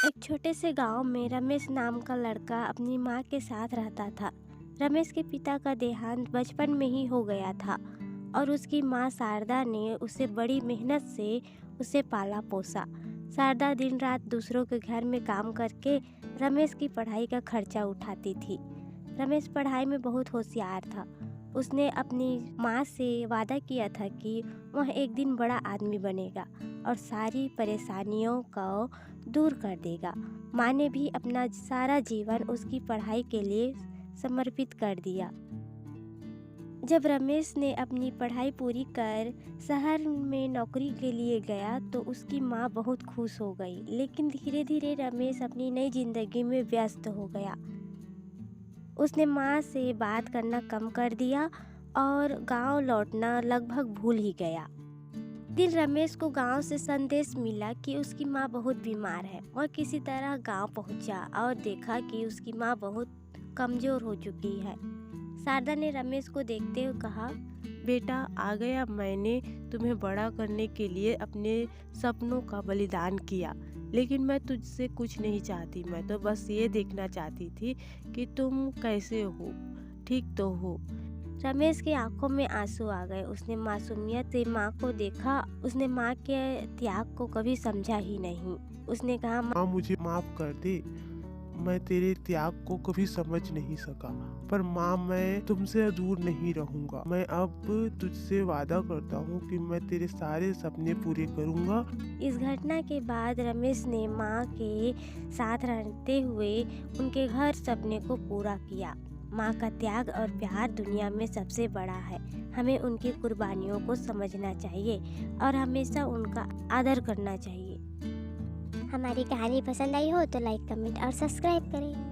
एक छोटे से गांव में रमेश नाम का लड़का अपनी माँ के साथ रहता था। रमेश के पिता का देहांत बचपन में ही हो गया था और उसकी माँ शारदा ने उसे बड़ी मेहनत से उसे पाला पोसा। शारदा दिन रात दूसरों के घर में काम करके रमेश की पढ़ाई का खर्चा उठाती थी। रमेश पढ़ाई में बहुत होशियार था। उसने अपनी माँ से वादा किया था कि वह एक दिन बड़ा आदमी बनेगा और सारी परेशानियों को दूर कर देगा। माँ ने भी अपना सारा जीवन उसकी पढ़ाई के लिए समर्पित कर दिया। जब रमेश ने अपनी पढ़ाई पूरी कर शहर में नौकरी के लिए गया तो उसकी माँ बहुत खुश हो गई। लेकिन धीरे धीरे रमेश अपनी नई जिंदगी में व्यस्त हो गया। उसने माँ से बात करना कम कर दिया और गांव लौटना लगभग भूल ही गया। दिन रमेश को गांव से संदेश मिला कि उसकी माँ बहुत बीमार है। वह किसी तरह गांव पहुंचा और देखा कि उसकी माँ बहुत कमजोर हो चुकी है। शारदा ने रमेश को देखते हुए कहा, बेटा आ गया। मैंने तुम्हें बड़ा करने के लिए अपने सपनों का बलिदान किया, लेकिन मैं तुझसे कुछ नहीं चाहती। मैं तो बस ये देखना चाहती थी कि तुम कैसे हो, ठीक तो हो। रमेश की आंखों में आंसू आ गए। उसने मासूमियत से माँ को देखा। उसने माँ के त्याग को कभी समझा ही नहीं। उसने कहा, माँ मुझे माफ कर दे, मैं तेरे त्याग को कभी समझ नहीं सका, पर माँ मैं तुमसे दूर नहीं रहूंगा। मैं अब तुझसे वादा करता हूँ कि मैं तेरे सारे सपने पूरे करूंगा। इस घटना के बाद रमेश ने माँ के साथ रहते हुए उनके हर सपने को पूरा किया। माँ का त्याग और प्यार दुनिया में सबसे बड़ा है। हमें उनकी कुर्बानियों को समझना चाहिए और हमेशा उनका आदर करना चाहिए। हमारी कहानी पसंद आई हो तो लाइक, कमेंट और सब्सक्राइब करें।